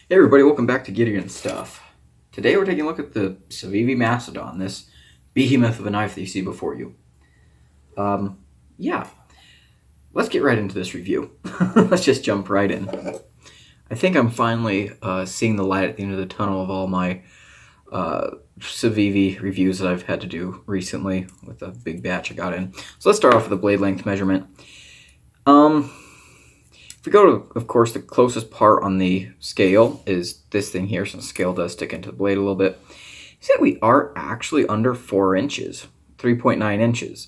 Hey everybody, welcome back to Gideon Stuff. Today we're taking a look at the Civivi Mastodon, this behemoth of a knife that you see before you. Yeah, let's get right into this review. Let's just jump right in. I think I'm finally seeing the light at the end of the tunnel of all my Civivi reviews that I've had to do recently with a big batch I got in. So let's start off with the blade length measurement. If we go to, of course, the closest part on the scale is this thing here, so the scale does stick into the blade a little bit. You see that we are actually under 4 inches, 3.9 inches.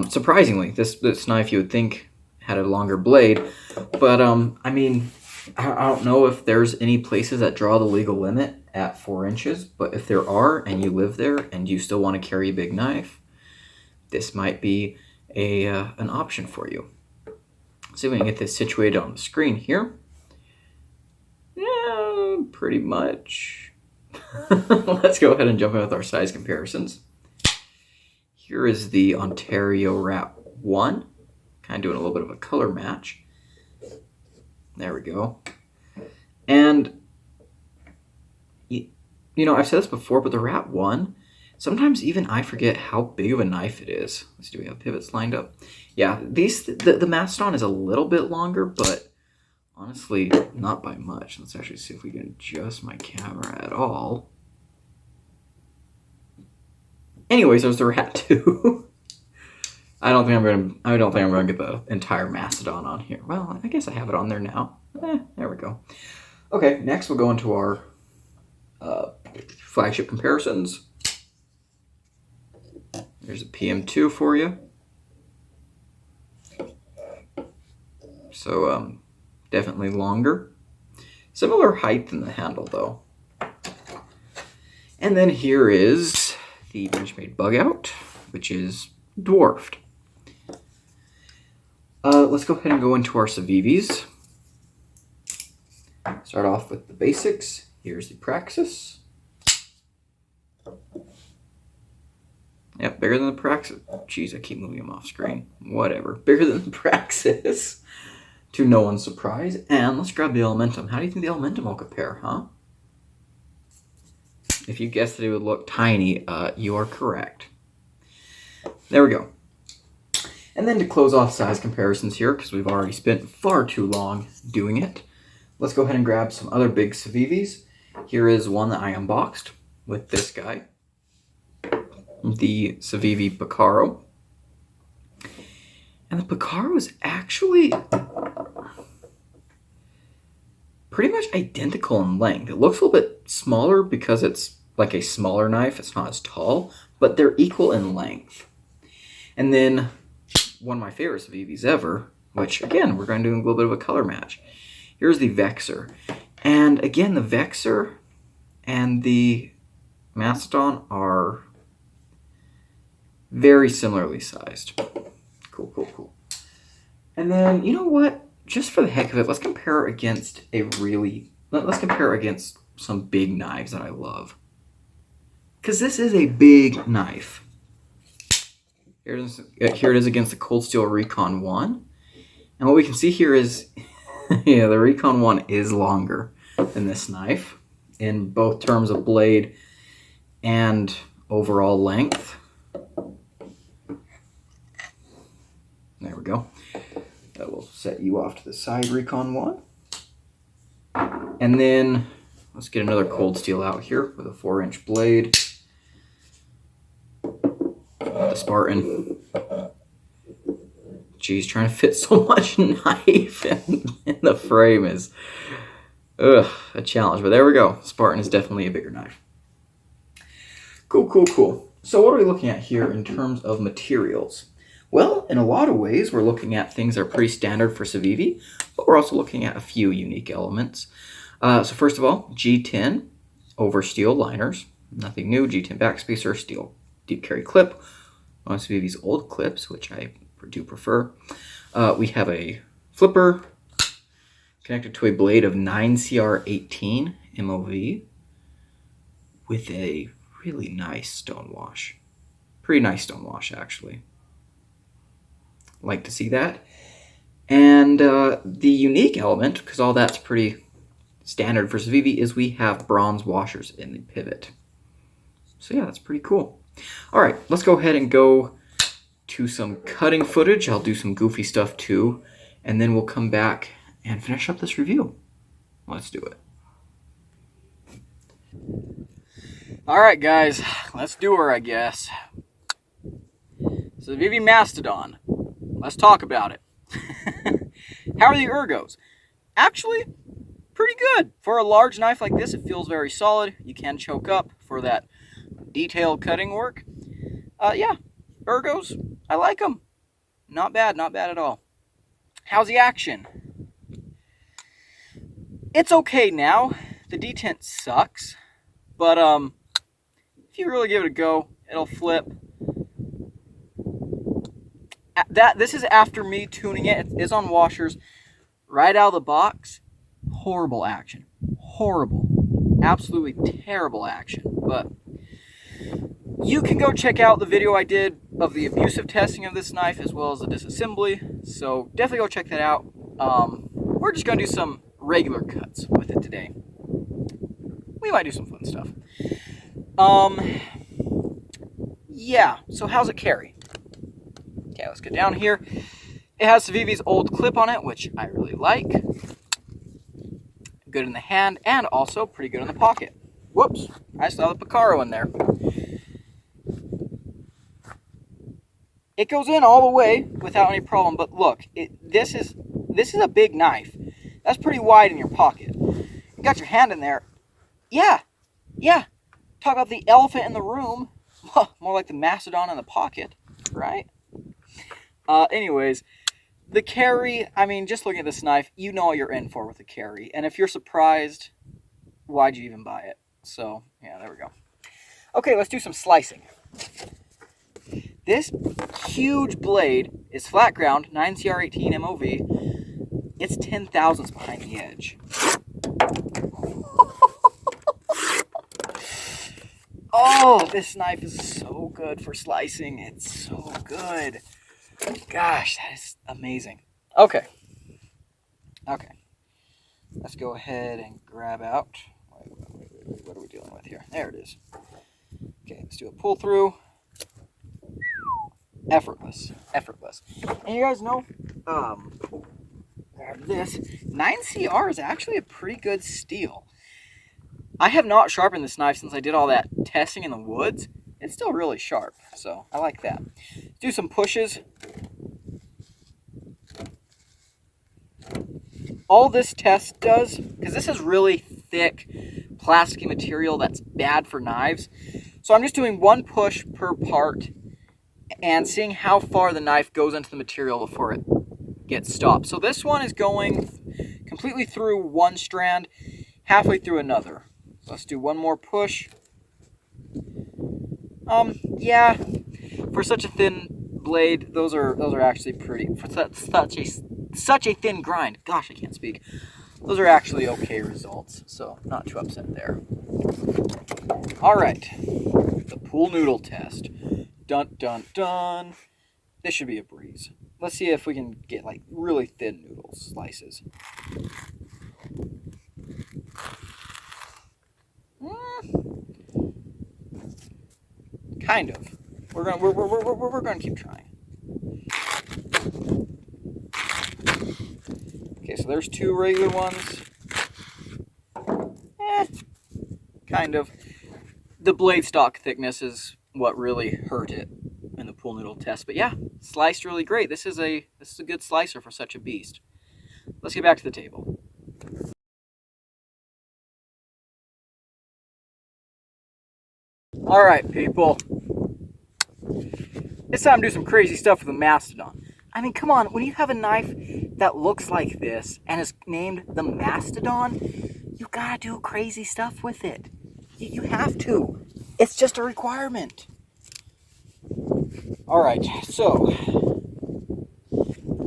Surprisingly, this knife you would think had a longer blade, but I mean, I don't know if there's any places that draw the legal limit at 4 inches, but if there are and you live there and you still want to carry a big knife, this might be an option for you. See if we can get this situated on the screen here. Yeah, pretty much. Let's go ahead and jump in with our size comparisons. Here is the Ontario Wrap 1. Kind of doing a little bit of a color match. There we go. And, you know, I've said this before, but the Wrap 1, sometimes even I forget how big of a knife it is. Let's see, do we have pivots lined up? Yeah, the Mastodon is a little bit longer, but honestly, not by much. Let's actually see if we can adjust my camera at all. Anyways, there's the Rat 2. I don't think I'm gonna get the entire Mastodon on here. Well, I guess I have it on there now. There we go. Okay, next we'll go into our flagship comparisons. There's a PM2 for you. So definitely longer. Similar height in the handle though. And then here is the Benchmade Bug Out, which is dwarfed. Let's go ahead and go into our Civivis. Start off with the basics. Here's the Praxis. Yep, bigger than the Praxis. Jeez, I keep moving them off screen. Whatever. Bigger than the Praxis. To no one's surprise. And let's grab the Elementum. How do you think the Elementum will compare, huh? If you guessed that it would look tiny, you are correct. There we go. And then to close off size comparisons here, because we've already spent far too long doing it, let's go ahead and grab some other big Civivis. Here is one that I unboxed with this guy, the Civivi Picaro. And the Picaro is actually pretty much identical in length. It looks a little bit smaller because it's like a smaller knife. It's not as tall, but they're equal in length. And then one of my favorite Civivis ever, which again, we're going to do a little bit of a color match. Here's the Vexor. And again, the Vexor and the Mastodon are very similarly sized. Cool. And then, you know what? Just for the heck of it, let's compare against some big knives that I love. Because this is a big knife. Here it is against the Cold Steel Recon 1. And what we can see here is, yeah, the Recon 1 is longer than this knife in both terms of blade and overall length. There we go. That will set you off to the side, Recon 1. And then let's get another Cold Steel out here with a 4-inch blade. The Spartan. Geez, trying to fit so much knife in the frame is a challenge. But there we go. Spartan is definitely a bigger knife. Cool. So what are we looking at here in terms of materials? Well, in a lot of ways, we're looking at things that are pretty standard for Civivi, but we're also looking at a few unique elements. So first of all, G10 over steel liners. Nothing new. G10 backspacer, steel deep carry clip. One of Civivi's old clips, which I do prefer. We have a flipper connected to a blade of 9CR18 MOV with a really nice stone wash. Pretty nice stone wash, actually. Like to see that. And the unique element, because all that's pretty standard for Civivi is we have bronze washers in the pivot. So yeah, that's pretty cool. All right, let's go ahead and go to some cutting footage. I'll do some goofy stuff too, and then we'll come back and finish up this review. Let's do it. All right, guys, let's do her, I guess. Civivi Mastodon. Let's talk about it. How are the ergos? Actually, pretty good. For a large knife like this, it feels very solid. You can choke up for that detailed cutting work. Yeah, ergos, I like them. Not bad at all. How's the action? It's okay now. The detent sucks, but if you really give it a go, it'll flip. This is after me tuning it. It is on washers right out of the box. Horrible action. Horrible. Absolutely terrible action. But you can go check out the video I did of the abusive testing of this knife as well as the disassembly. So definitely go check that out. We're just going to do some regular cuts with it today. We might do some fun stuff. Yeah, so how's it carry? Okay, let's get down here. It has Civivi's old clip on it, which I really like. Good in the hand, and also pretty good in the pocket. Whoops, I saw the Picaro in there. It goes in all the way without any problem, but look, this is a big knife. That's pretty wide in your pocket. You got your hand in there. Yeah. Talk about the elephant in the room. More like the Mastodon in the pocket, right? Anyways, the carry, I mean, just looking at this knife, you know what you're in for with the carry. And if you're surprised, why'd you even buy it? So, yeah, there we go. Okay, let's do some slicing. This huge blade is flat ground, 9CR18 MOV. It's 10 thousandths behind the edge. Oh, this knife is so good for slicing. It's so good. Gosh, that is amazing. Okay. Let's go ahead and grab out. Wait, what are we dealing with here? There it is. Okay, let's do a pull through. Effortless. And you guys know, grab this. 9CR is actually a pretty good steel. I have not sharpened this knife since I did all that testing in the woods. It's still really sharp, so I like that. Let's do some pushes. All this test does, because this is really thick, plasticky material that's bad for knives. So I'm just doing one push per part and seeing how far the knife goes into the material before it gets stopped. So this one is going completely through one strand, halfway through another. So let's do one more push. Yeah, for such a thin blade, those are actually pretty. For such a thin grind, gosh, I can't speak. Those are actually okay results, so not too upset there. All right, the pool noodle test. Dun dun dun. This should be a breeze. Let's see if we can get like really thin noodle slices. Kind of. We're gonna keep trying. Okay, so there's two regular ones. Kind of. The blade stock thickness is what really hurt it in the pool noodle test. But yeah, sliced really great. This is a good slicer for such a beast. Let's get back to the table. All right, people. It's time to do some crazy stuff with the Mastodon. I mean, come on, when you have a knife that looks like this and is named the Mastodon, you gotta do crazy stuff with it. You have to. It's just a requirement. All right, so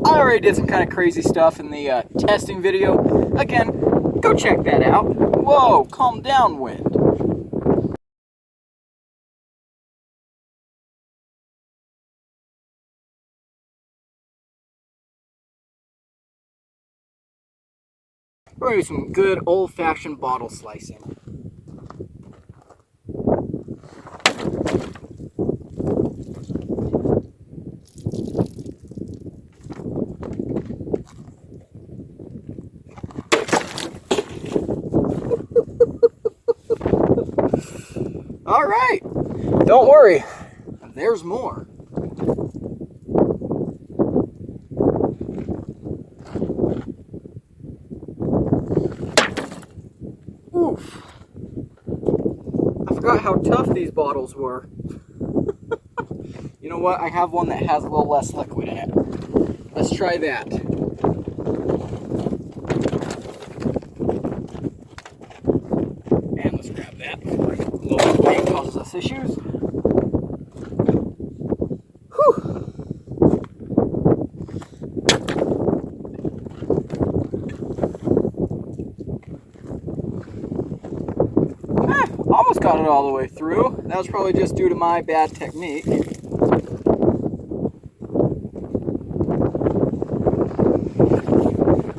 I already did some kind of crazy stuff in the testing video. Again, go check that out. Whoa, calm down, wind. We're going to do some good old-fashioned bottle slicing. All right, don't worry, there's more. Oof. I forgot how tough these bottles were. You know what? I have one that has a little less liquid in it. Let's try that. And let's grab that before a little bit of weight causes us issues. Whew. Almost got it all the way through. That was probably just due to my bad technique.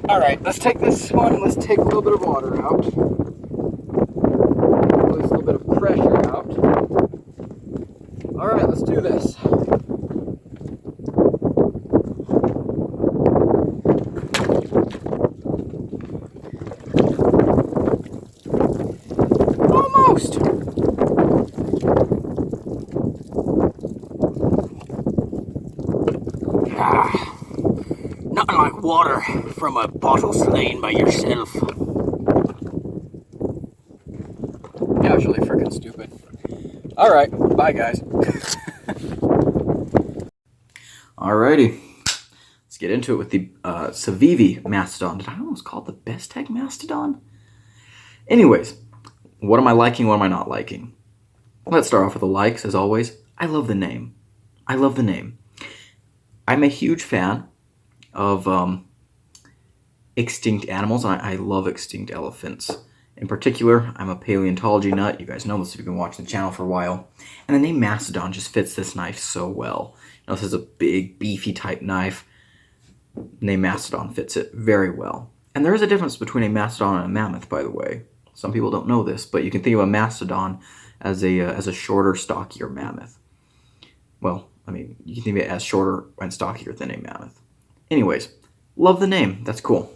Alright, let's take this one, let's take a little bit of water out. Release a little bit of pressure out. Alright, let's do this. Almost! Nothing like water from a bottle slain by yourself. Actually, freaking stupid. Alright, bye guys. Alrighty. Let's get into it with the Civivi Mastodon. Did I almost call it the best tech Mastodon? Anyways, what am I liking, what am I not liking? Let's start off with the likes, as always. I love the name. I love the name. I'm a huge fan of extinct animals, and I love extinct elephants. In particular, I'm a paleontology nut. You guys know this if you've been watching the channel for a while. And the name Mastodon just fits this knife so well. You know, this is a big, beefy type knife. The name Mastodon fits it very well. And there is a difference between a mastodon and a mammoth, by the way. Some people don't know this, but you can think of a mastodon as a shorter, stockier mammoth. Well, I mean, you can think of it as shorter and stockier than a mammoth. Anyways, love the name. That's cool.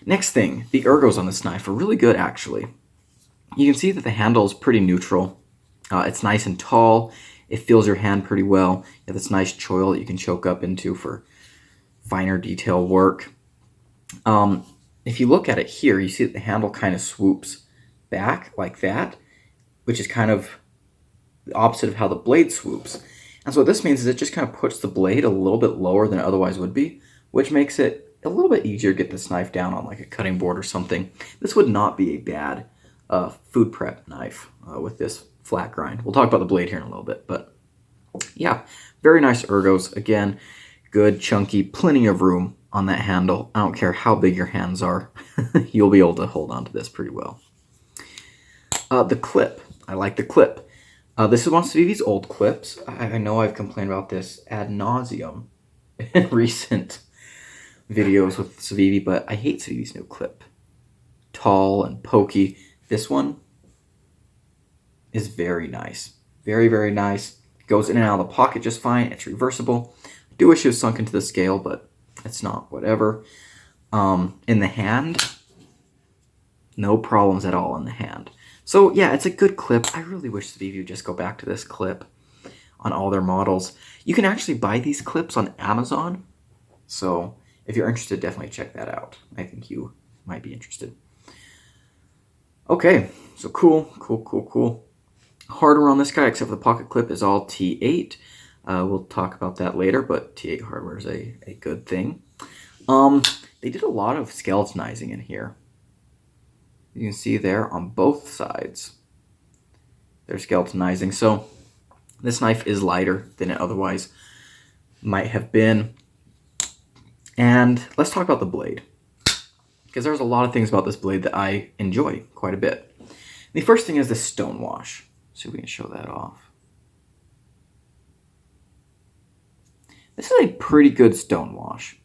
Next thing, the ergos on this knife are really good, actually. You can see that the handle is pretty neutral. It's nice and tall. It feels your hand pretty well. You have this nice choil that you can choke up into for finer detail work. If you look at it here, you see that the handle kind of swoops back like that, which is kind of the opposite of how the blade swoops. And so what this means is it just kind of puts the blade a little bit lower than it otherwise would be, which makes it a little bit easier to get this knife down on like a cutting board or something. This would not be a bad food prep knife with this flat grind. We'll talk about the blade here in a little bit, but yeah, very nice ergos. Again, good, chunky, plenty of room on that handle. I don't care how big your hands are. You'll be able to hold on to this pretty well. The clip. I like the clip. This is one of Civivi's old clips. I know I've complained about this ad nauseum in recent videos with Civivi, but I hate Civivi's new clip. Tall and pokey. This one is very nice. Very, very nice. It goes in and out of the pocket just fine. It's reversible. I do wish it was sunk into the scale, but it's not. Whatever. In the hand, no problems at all in the hand. So yeah, it's a good clip. I really wish Civivi would just go back to this clip on all their models. You can actually buy these clips on Amazon. So if you're interested, definitely check that out. I think you might be interested. Okay, so cool. Hardware on this guy, except for the pocket clip, is all T8. We'll talk about that later, but T8 hardware is a good thing. They did a lot of skeletonizing in here. You can see there on both sides, they're skeletonizing. So this knife is lighter than it otherwise might have been. And let's talk about the blade, because there's a lot of things about this blade that I enjoy quite a bit. The first thing is the stone wash. See if we can show that off. This is a pretty good stone wash.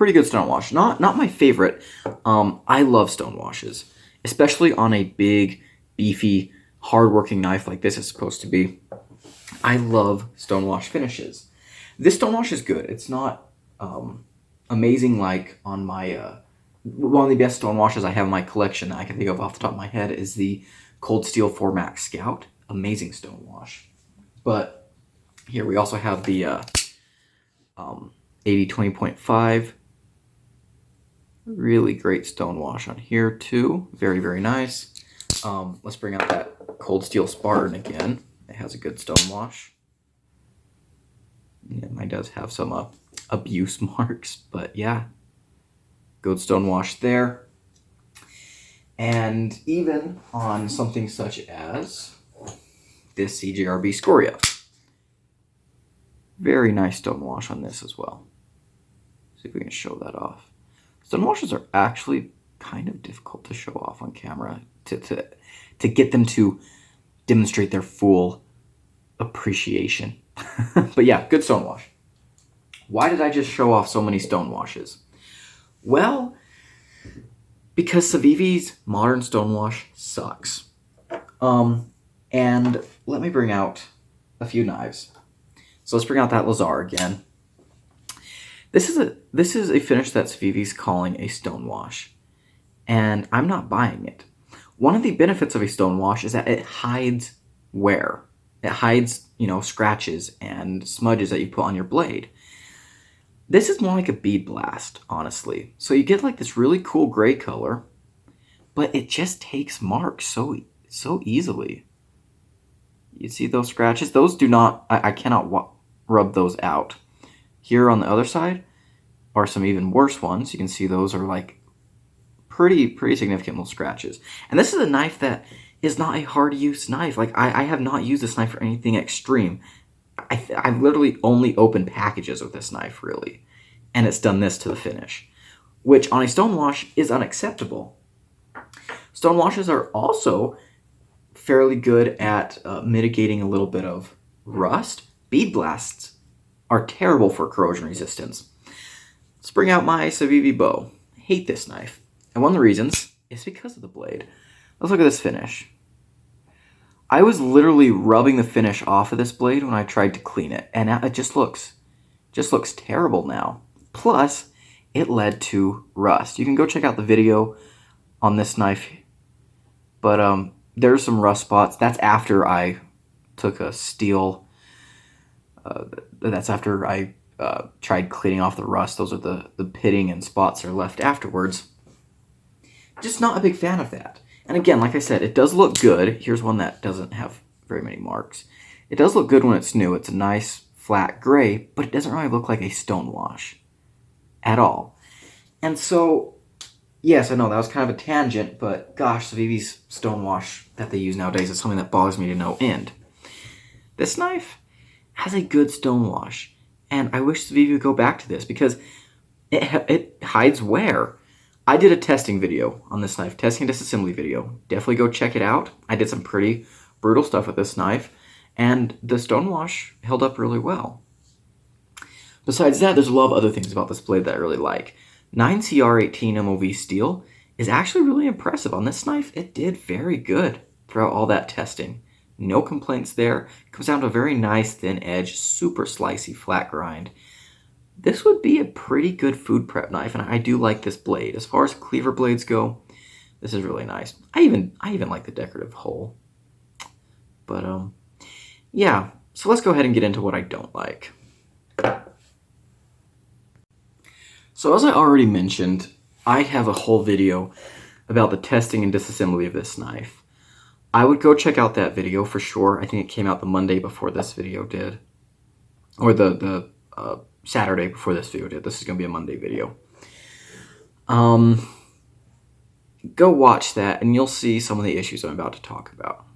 Pretty good stone wash. Not my favorite. I love stone washes, especially on a big, beefy, hard-working knife like this is supposed to be. I love stone wash finishes. This stone wash is good. It's not amazing like on my... one of the best stone washes I have in my collection that I can think of off the top of my head is the Cold Steel 4 Max Scout. Amazing stone wash. But here we also have the 80-20.5. Really great stone wash on here too. Very, very nice. Let's bring out that Cold Steel Spartan again. It has a good stone wash. Yeah, mine does have some abuse marks, but yeah. Good stone wash there. And even on something such as this CJRB Scoria. Very nice stone wash on this as well. See if we can show that off. Stone washes are actually kind of difficult to show off on camera to get them to demonstrate their full appreciation. But yeah, good stone wash. Why did I just show off so many stone washes? Well, because Civivi's modern stone wash sucks. And let me bring out a few knives. So let's bring out that Lazar again. This is a finish that Civivi's calling a stone wash, and I'm not buying it. One of the benefits of a stone wash is that it hides wear. It hides, scratches and smudges that you put on your blade. This is more like a bead blast, honestly. So you get like this really cool gray color, but it just takes marks so easily. You see those scratches? Those do not, I cannot rub those out. Here on the other side are some even worse ones. You can see those are like pretty significant little scratches. And this is a knife that is not a hard use knife. Like I have not used this knife for anything extreme. I've literally only opened packages with this knife, really. And it's done this to the finish, which on a stone wash is unacceptable. Stone washes are also fairly good at mitigating a little bit of rust. Bead blasts are terrible for corrosion resistance. Let's bring out my Civivi bow. I hate this knife. And one of the reasons is because of the blade. Let's look at this finish. I was literally rubbing the finish off of this blade when I tried to clean it, and it just looks terrible now. Plus, it led to rust. You can go check out the video on this knife, but there's some rust spots. That's after I took a steel. That's after I tried cleaning off the rust. Those are the pitting and spots that are left afterwards. Just not a big fan of that. And again, like I said, it does look good. Here's one that doesn't have very many marks. It does look good when it's new. It's a nice flat gray, but it doesn't really look like a stone wash at all. And so, yes, I know that was kind of a tangent, but gosh, Civivi's stone wash that they use nowadays is something that bothers me to no end. This knife has a good stone wash, and I wish Civivi would go back to this because it hides wear. I did a testing video on this knife, testing and disassembly video. Definitely go check it out. I did some pretty brutal stuff with this knife, and the stone wash held up really well. Besides that, there's a lot of other things about this blade that I really like. 9CR18 MOV steel is actually really impressive. On this knife, it did very good throughout all that testing. No complaints there. It comes down to a very nice thin edge, super slicey flat grind. This would be a pretty good food prep knife, and I do like this blade. As far as cleaver blades go, this is really nice. I even like the decorative hole. But yeah, so let's go ahead and get into what I don't like. So as I already mentioned, I have a whole video about the testing and disassembly of this knife. I would go check out that video for sure. I think it came out the Monday before this video did. Or the Saturday before this video did. This is going to be a Monday video. Go watch that and you'll see some of the issues I'm about to talk about.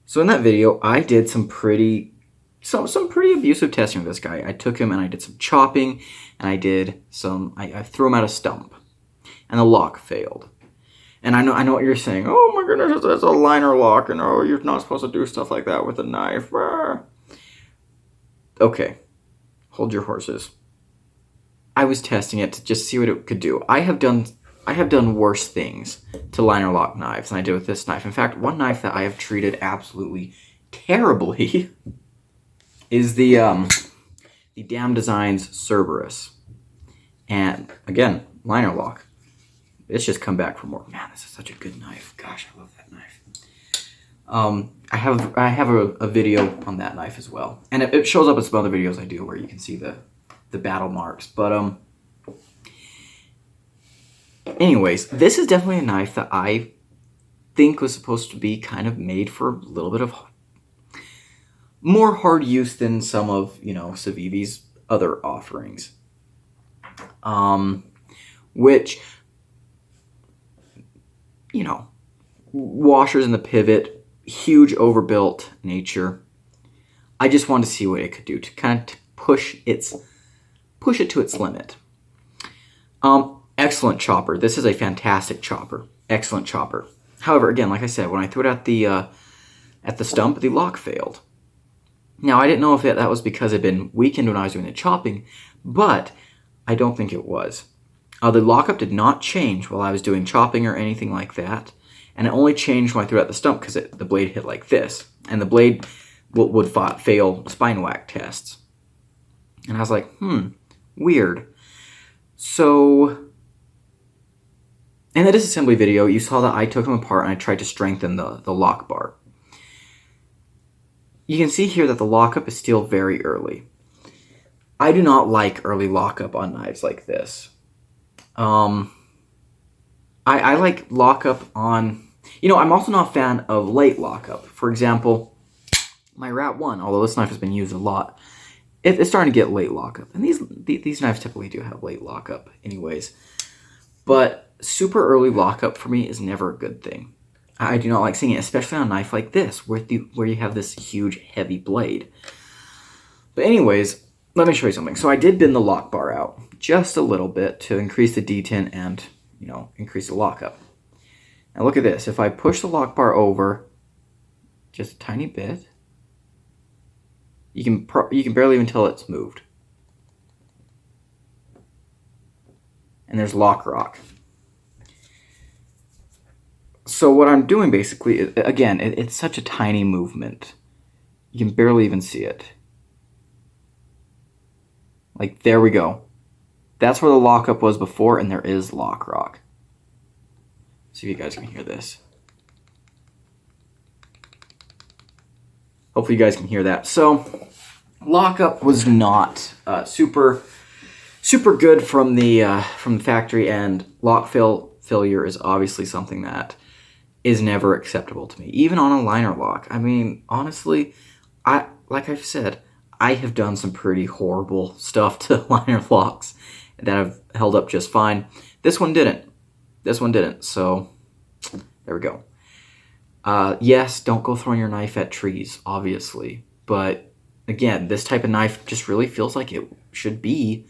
So in that video, I did some pretty abusive testing with this guy. I took him and I did some chopping, and I threw him at a stump, and the lock failed. And I know what you're saying. Oh my goodness, that's a liner lock, and oh, you're not supposed to do stuff like that with a knife. Okay, hold your horses. I was testing it to just see what it could do. I have done worse things to liner lock knives than I did with this knife. In fact, one knife that I have treated absolutely terribly is the Damn Designs Cerberus. And again, liner lock. It's just come back for more. Man, this is such a good knife. Gosh, I love that knife. I have a video on that knife as well, and it shows up in some other videos I do where you can see the battle marks. But anyways, this is definitely a knife that I think was supposed to be kind of made for a little bit of more hard use than some of, Civivi's other offerings. Which, washers in the pivot, huge overbuilt nature. I just wanted to see what it could do to kind of push it to its limit. Excellent chopper. This is a fantastic chopper. Excellent chopper. However, again, like I said, when I threw it at the stump, the lock failed. Now, I didn't know if that was because it had been weakened when I was doing the chopping, but I don't think it was. The lockup did not change while I was doing chopping or anything like that, and it only changed when I threw it at the stump because the blade hit like this, and the blade would fail spine whack tests. And I was like, weird. So, in the disassembly video, you saw that I took them apart and I tried to strengthen the lock bar. You can see here that the lockup is still very early. I do not like early lockup on knives like this. I like lockup on... I'm also not a fan of late lockup. For example, my Rat 1, although this knife has been used a lot, it's starting to get late lockup. And these knives typically do have late lockup anyways. But super early lockup for me is never a good thing. I do not like seeing it, especially on a knife like this, where you have this huge, heavy blade. But anyways, let me show you something. So I did bend the lock bar out just a little bit to increase the detent and, increase the lockup. Now look at this. If I push the lock bar over just a tiny bit, you can barely even tell it's moved. And there's lock rock. So what I'm doing basically is, again, it's such a tiny movement. You can barely even see it. Like, there we go. That's where the lockup was before, and there is lock rock. See if you guys can hear this. Hopefully you guys can hear that. So, lockup was not super good from the factory, and lock failure is obviously something that is never acceptable to me, even on a liner lock. I mean, honestly, like I've said, I have done some pretty horrible stuff to liner locks that have held up just fine. This one didn't. So there we go. Yes, don't go throwing your knife at trees, obviously. But again, this type of knife just really feels like it should be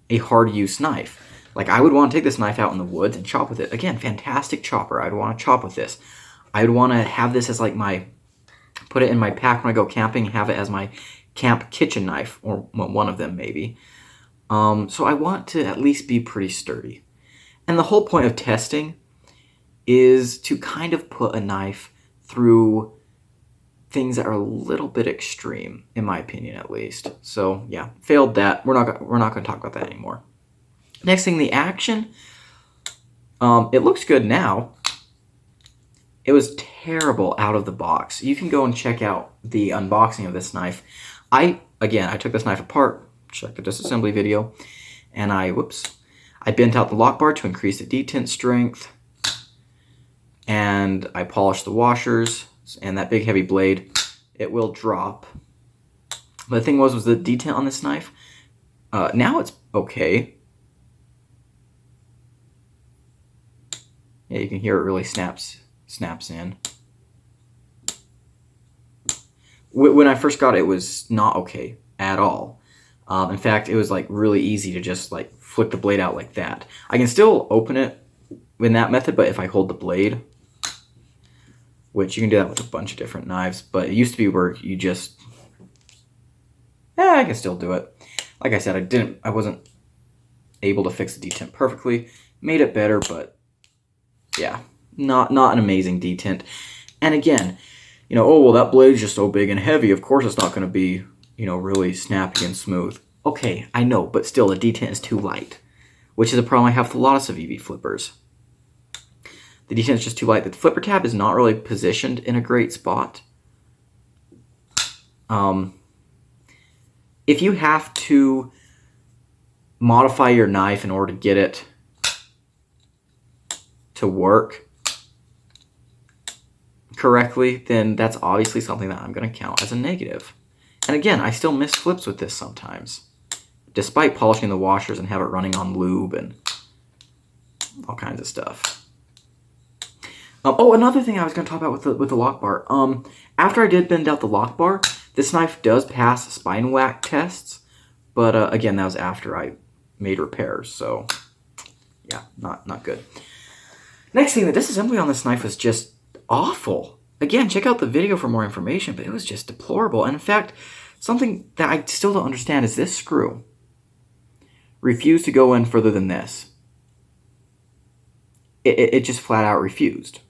a hard use knife. Like, I would want to take this knife out in the woods and chop with it. Again, fantastic chopper. I'd want to chop with this. I would want to have this as like put it in my pack when I go camping, have it as my camp kitchen knife, or one of them maybe. So I want to at least be pretty sturdy. And the whole point of testing is to kind of put a knife through things that are a little bit extreme, in my opinion at least. So yeah, failed that. We're not going to talk about that anymore. Next thing, the action. It looks good now. It was terrible out of the box. You can go and check out the unboxing of this knife. I took this knife apart, check the disassembly video, and I bent out the lock bar to increase the detent strength, and I polished the washers, and that big heavy blade, it will drop. But the thing was the detent on this knife, now it's okay. Yeah, you can hear it really snaps in. When I first got it, it was not okay at all. In fact, it was like really easy to just like flick the blade out like that. I can still open it in that method, but if I hold the blade, which you can do that with a bunch of different knives, but it used to be where you just, I can still do it. Like I said, I wasn't able to fix the detent perfectly. Made it better, but yeah, not an amazing detent. And again, oh, well, that blade's just so big and heavy. Of course it's not going to be, really snappy and smooth. Okay, I know, but still, the detent is too light, which is a problem I have with a lot of Civivi flippers. The detent is just too light. The flipper tab is not really positioned in a great spot. If you have to modify your knife in order to get it to work correctly, then that's obviously something that I'm going to count as a negative. And again, I still miss flips with this sometimes, despite polishing the washers and have it running on lube and all kinds of stuff. Oh, another thing I was going to talk about with the lock bar. After I did bend out the lock bar, this knife does pass spine whack tests, but again, that was after I made repairs, so yeah, not good. Next thing, the disassembly on this knife was just awful. Again, check out the video for more information, but it was just deplorable. And in fact, something that I still don't understand is this screw refused to go in further than this. It just flat out refused.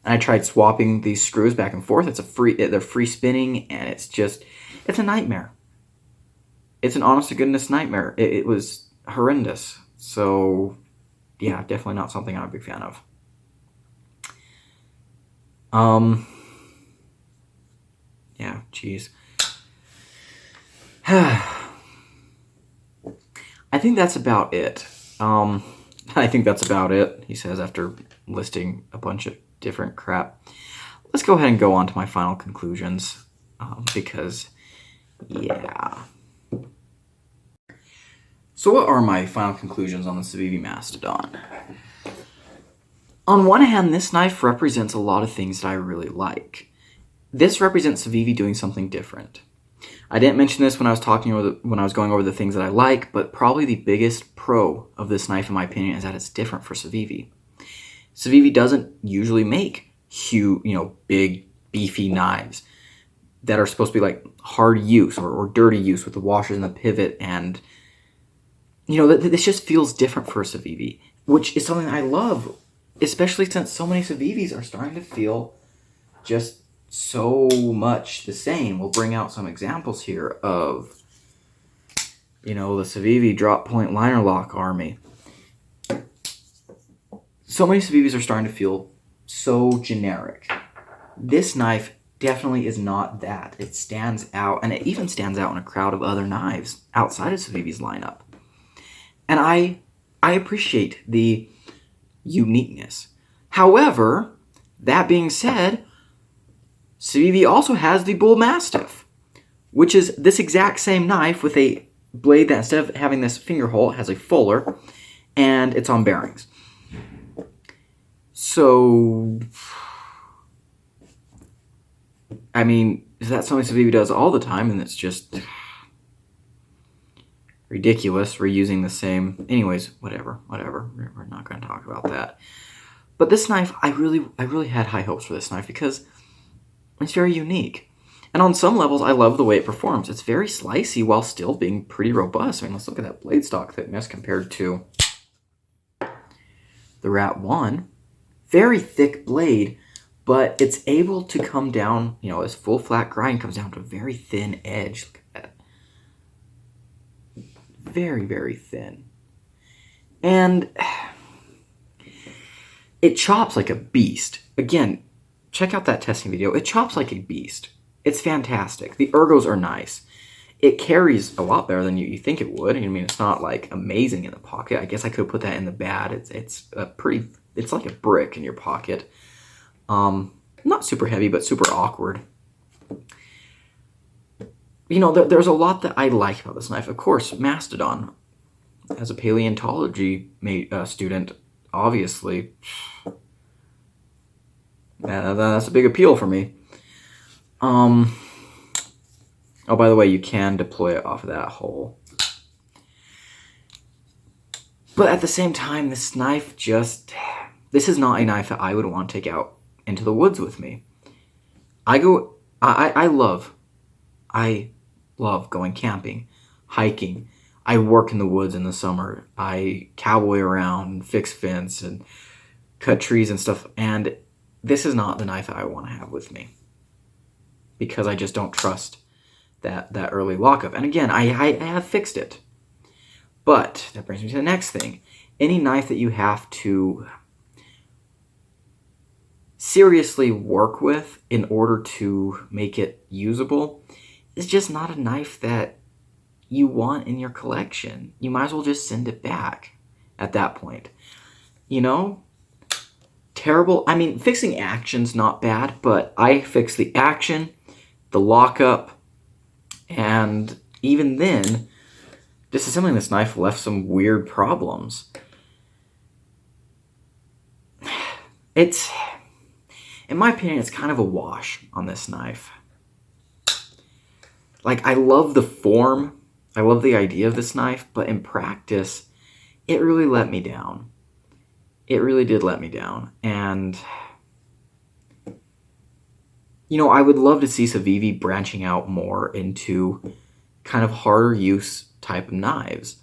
And I tried swapping these screws back and forth. They're free spinning, and it's a nightmare. It's an honest to goodness nightmare. It was horrendous. So, yeah, definitely not something I'm a big fan of. Yeah, geez. I think that's about it. He says after listing a bunch of different crap. Let's go ahead and go on to my final conclusions, because, yeah. So what are my final conclusions on the Civivi Mastodon? On one hand, this knife represents a lot of things that I really like. This represents Civivi doing something different. I didn't mention this when I was going over the things that I like, but probably the biggest pro of this knife, in my opinion, is that it's different for Civivi. Civivi doesn't usually make huge, big, beefy knives that are supposed to be like hard use or dirty use with the washers and the pivot, and this just feels different for Civivi, which is something I love, especially since so many Civivis are starting to feel just so much the same. We'll bring out some examples here of, the Civivi drop point liner lock army. So many Civivis are starting to feel so generic. This knife definitely is not that. It stands out, and it even stands out in a crowd of other knives outside of Civivi's lineup. And I appreciate the uniqueness. However, that being said, Civivi also has the Bull Mastiff, which is this exact same knife with a blade that instead of having this finger hole, it has a fuller, and it's on bearings. So, I mean, that's something Civivi does all the time, and it's just ridiculous reusing the same. Anyways, whatever. We're not going to talk about that. But this knife, I really had high hopes for this knife because it's very unique. And on some levels, I love the way it performs. It's very slicey while still being pretty robust. I mean, let's look at that blade stock thickness compared to the Rat 1. Very thick blade, but it's able to come down, this full flat grind comes down to a very thin edge. Look at that. Very, very thin. And it chops like a beast. Again, check out that testing video. It chops like a beast. It's fantastic. The ergos are nice. It carries a lot better than you think it would. I mean, it's not like amazing in the pocket. I guess I could put that in the bad. It's like a brick in your pocket. Not super heavy, but super awkward. There's a lot that I like about this knife. Of course, Mastodon. As a paleontology student, obviously, that's a big appeal for me. Oh, by the way, you can deploy it off of that hole. But at the same time, this knife this is not a knife that I would want to take out into the woods with me. I love going camping, hiking. I work in the woods in the summer. I cowboy around and fix fence and cut trees and stuff. And this is not the knife that I want to have with me because I just don't trust that early lockup. And again, I have fixed it. But that brings me to the next thing. Any knife that you have to seriously work with in order to make it usable is just not a knife that you want in your collection. You might as well just send it back at that point. You know? Terrible. I mean, fixing action's not bad, but I fixed the action, the lockup, and even then, disassembling this knife left some weird problems. It's, in my opinion, it's kind of a wash on this knife. Like, I love the form, I love the idea of this knife, but in practice, it really let me down. It really did let me down. And, you know, I would love to see Civivi branching out more into kind of harder use type of knives.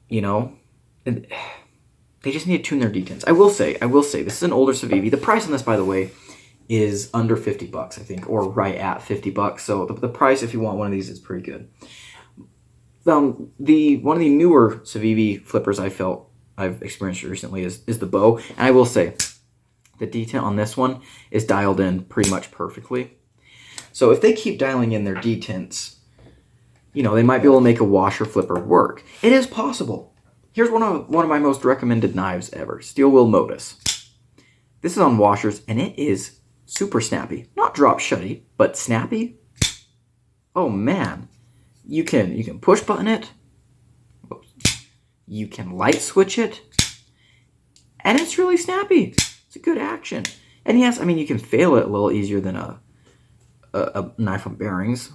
You know? And they just need to tune their detents. I will say, this is an older Civivi. The price on this, by the way, is under $50, I think, or right at $50. So the price, if you want one of these, is pretty good. One of the newer Civivi flippers I've experienced recently is the bow, and I will say the detent on this one is dialed in pretty much perfectly. So if they keep dialing in their detents, you know, they might be able to make a washer flipper work. It is possible. Here's one of my most recommended knives ever, Steel Wheel Modus. This is on washers, and it is super snappy. Not drop shutty, but snappy. Oh man, you can push button it. You can light switch it, and it's really snappy. It's a good action. And yes, I mean, you can fail it a little easier than a knife on bearings.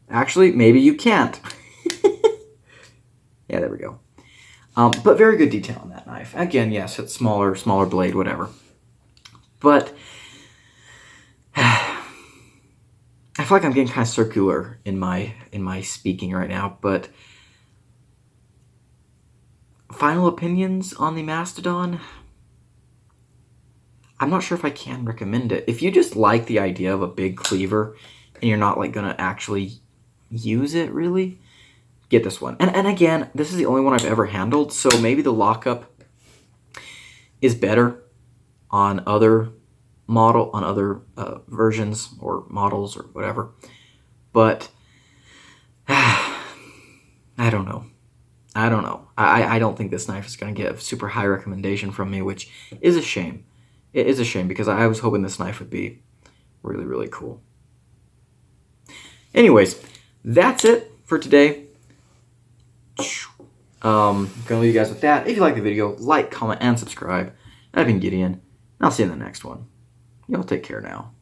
Actually, maybe you can't. Yeah, there we go. But very good detail on that knife. Again, yes, it's smaller blade, whatever. But I feel like I'm getting kind of circular in my speaking right now. But final opinions on the Mastodon? I'm not sure if I can recommend it. If you just like the idea of a big cleaver and you're not like gonna actually use it really, get this one. And again, this is the only one I've ever handled, so maybe the lockup is better on other versions or models or whatever. But I don't know. I don't think this knife is going to get a super high recommendation from me, which is a shame. It is a shame because I was hoping this knife would be really, really cool. Anyways, that's it for today. I'm gonna leave you guys with that. If you like the video, like, comment, and subscribe. I've been Gideon, and I'll see you in the next one. Y'all take care now.